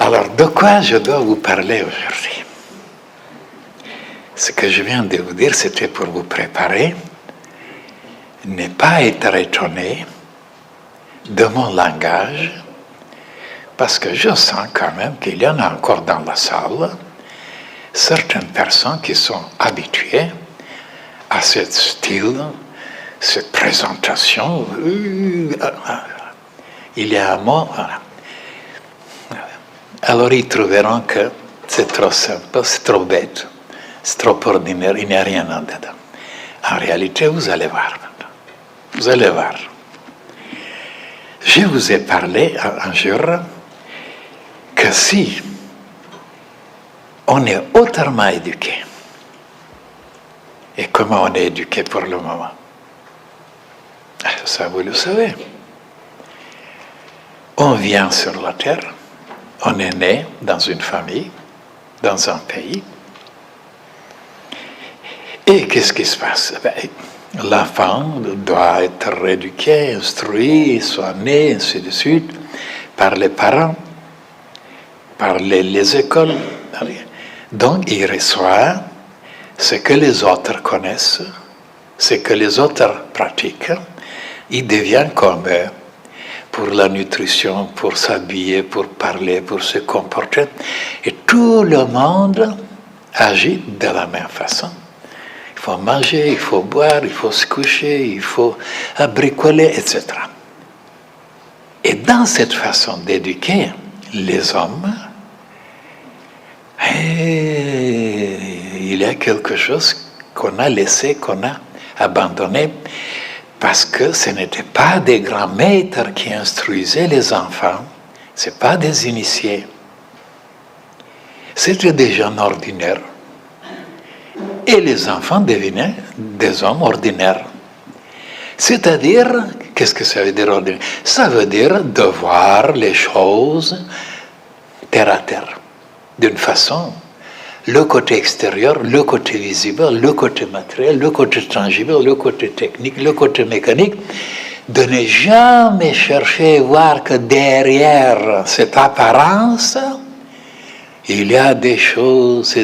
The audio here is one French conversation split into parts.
Alors, de quoi je dois vous parler aujourd'hui? Ce que je viens de vous dire, c'était pour vous préparer. Ne pas être étonné de mon langage, parce que je sens quand même qu'il y en a encore dans la salle certaines personnes qui sont habituées à ce style, cette présentation. Il y a un mot, voilà. Alors ils trouveront que c'est trop simple, c'est trop bête, c'est trop ordinaire, il n'y a rien en dedans. En réalité, vous allez voir maintenant. Vous allez voir. Je vous ai parlé un jour que si on est autrement éduqué, et comment on est éduqué pour le moment? Ça, vous le savez. On vient sur la terre, on est né dans une famille, dans un pays. Et qu'est-ce qui se passe? L'enfant doit être éduqué, instruit, soigné, ainsi de suite, par les parents, par les écoles. Donc, il reçoit ce que les autres connaissent, ce que les autres pratiquent. Il devient comme eux. Pour la nutrition, pour s'habiller, pour parler, pour se comporter. Et tout le monde agit de la même façon. Il faut manger, il faut boire, il faut se coucher, il faut bricoler, etc. Et dans cette façon d'éduquer les hommes, il y a quelque chose qu'on a laissé, qu'on a abandonné, parce que ce n'étaient pas des grands maîtres qui instruisaient les enfants, ce pas des initiés. C'était des gens ordinaires. Et les enfants devenaient des hommes ordinaires. C'est-à-dire, qu'est-ce que ça veut dire ordinaire? Ça veut dire de voir les choses terre à terre, d'une façon. Le côté extérieur, le côté visible, le côté matériel, le côté tangible, le côté technique, le côté mécanique, de ne jamais chercher à voir que derrière cette apparence, il y a des choses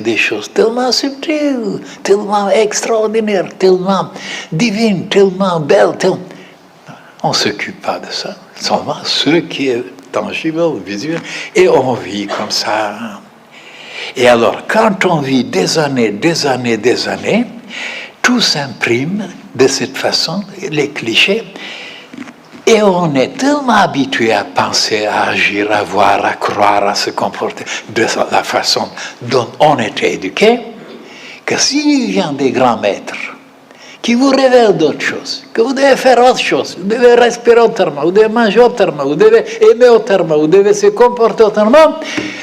tellement subtiles, tellement extraordinaires, tellement divines, tellement belles. On ne s'occupe pas de ça, seulement ce qui est tangible, visible, et on vit comme ça. Et alors, quand on vit des années, tout s'imprime de cette façon, les clichés, et on est tellement habitué à penser, à agir, à voir, à croire, à se comporter de la façon dont on était éduqué, que s'il vient des grands maîtres qui vous révèlent d'autres choses, que vous devez faire autre chose, vous devez respirer autrement, vous devez manger autrement, vous devez aimer autrement, vous devez se comporter autrement,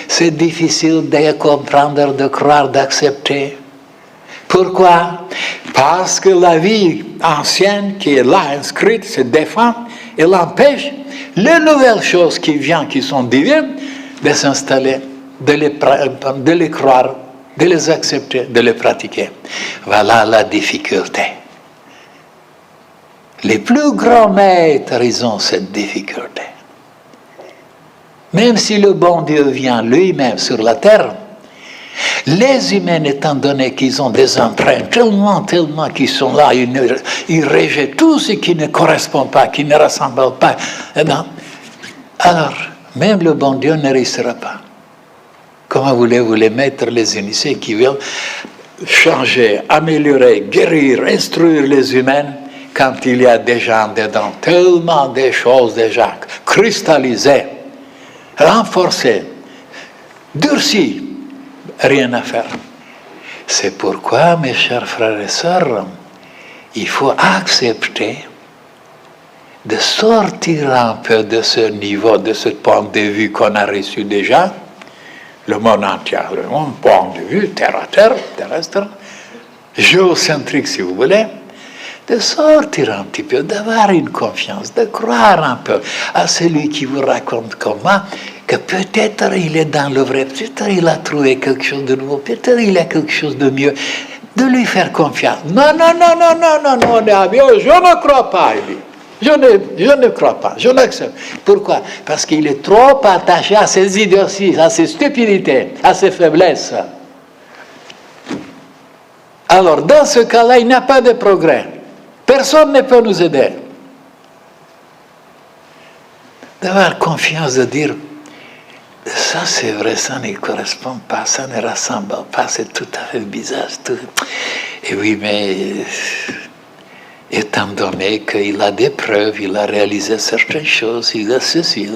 c'est difficile de comprendre, de croire, d'accepter. Pourquoi? Parce que la vie ancienne qui est là inscrite se défend et l'empêche les nouvelles choses qui viennent, qui sont divines, de s'installer, de les croire, de les accepter, de les pratiquer. Voilà la difficulté. Les plus grands maîtres, ils ont cette difficulté. Même si le bon Dieu vient lui-même sur la terre, les humains, étant donné qu'ils ont des empreintes tellement qu'ils sont là, ils rejettent tout ce qui ne correspond pas, qui ne ressemble pas. Eh bien, alors, même le bon Dieu ne réussira pas. Comment voulez-vous les maîtres, les initiés qui veulent changer, améliorer, guérir, instruire les humains quand il y a déjà dedans tellement de choses déjà cristallisées, renforcées, durcies, rien à faire. C'est pourquoi, mes chers frères et sœurs, il faut accepter de sortir un peu de ce niveau, de ce point de vue qu'on a reçu déjà, le monde entier, le point de vue terre à terre, terrestre, géocentrique si vous voulez, de sortir un petit peu, d'avoir une confiance, de croire un peu à celui qui vous raconte comment, que peut-être il est dans le vrai, peut-être il a trouvé quelque chose de nouveau, peut-être il a quelque chose de mieux, de lui faire confiance. Non, je ne crois pas à lui. Je ne crois pas, je l'accepte. Pourquoi? Parce qu'il est trop attaché à ses idioties, à ses stupidités, à ses faiblesses. Alors, dans ce cas-là, il n'y a pas de progrès. Personne ne peut nous aider. D'avoir confiance, de dire, ça c'est vrai, ça ne correspond pas, ça ne rassemble pas, c'est tout à fait bizarre. Et oui, mais étant donné qu'il a des preuves, il a réalisé certaines choses, il a ceci,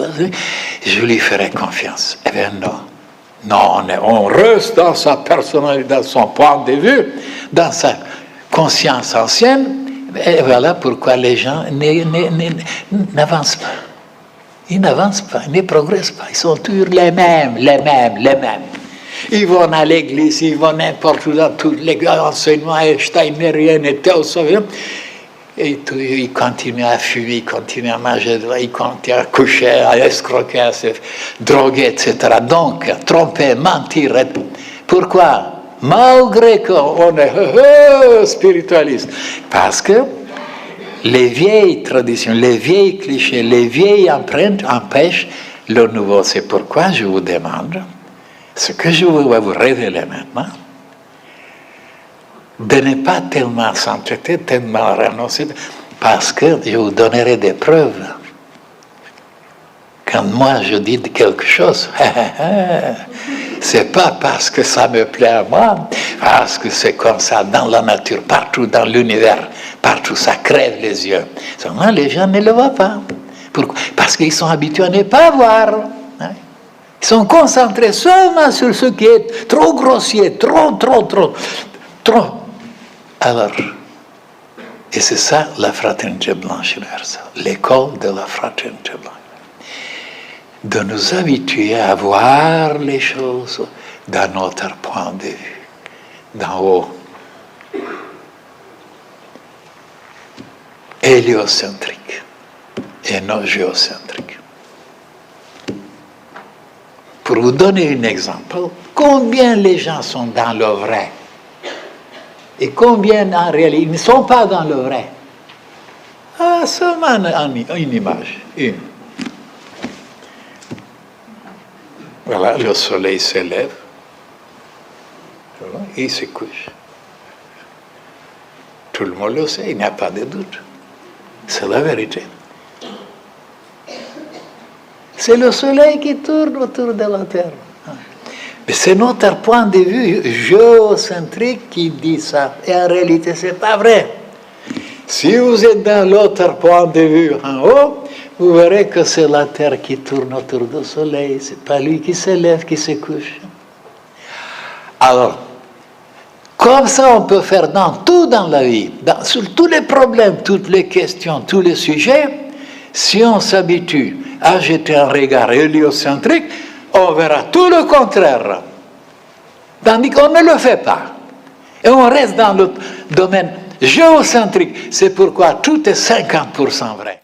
je lui ferai confiance. Eh bien non. Non, on reste dans sa personnalité, dans son point de vue, dans sa conscience ancienne, et voilà pourquoi les gens n'avancent pas. Ils n'avancent pas, ils ne progressent pas, ils sont toujours les mêmes. Ils vont à l'église, ils vont n'importe où dans tous les enseignements steinériens et tel, et ils continuent à fumer, ils continuent à manger, ils continuent à coucher, à escroquer, à se droguer, etc. Donc, tromper, mentir. Pourquoi? Malgré qu'on est spiritualiste. Parce que les vieilles traditions, les vieilles clichés, les vieilles empreintes empêchent le nouveau. C'est pourquoi je vous demande, ce que je vais vous révéler maintenant, de ne pas tellement s'entêter, tellement renoncer, parce que je vous donnerai des preuves. Quand moi je dis quelque chose, c'est pas parce que ça me plaît à moi, parce que c'est comme ça dans la nature, partout dans l'univers, partout ça crève les yeux. Seulement les gens ne le voient pas. Pourquoi? Parce qu'ils sont habitués à ne pas voir. Ils sont concentrés seulement sur ce qui est trop grossier, trop. Alors, et c'est ça la fraternité blanche universelle, l'école de la fraternité blanche. De nous habituer à voir les choses d'un autre point de vue, d'en haut. Héliocentrique et non géocentrique. Pour vous donner un exemple, combien les gens sont dans le vrai et combien en réalité ils ne sont pas dans le vrai. Ah, seulement une image, une. Voilà, le soleil se lève, voilà, il se couche. Tout le monde le sait, il n'y a pas de doute. C'est la vérité. C'est le soleil qui tourne autour de la Terre. Mais c'est notre point de vue géocentrique qui dit ça. Et en réalité, ce n'est pas vrai. Si vous êtes dans l'autre point de vue en haut, vous verrez que c'est la Terre qui tourne autour du Soleil. Ce n'est pas lui qui se lève, qui se couche. Alors, comme ça, on peut faire dans tout dans la vie, sur tous les problèmes, toutes les questions, tous les sujets. Si on s'habitue à jeter un regard héliocentrique, on verra tout le contraire. Tandis qu'on ne le fait pas. Et on reste dans le domaine géocentrique. C'est pourquoi tout est 50% vrai.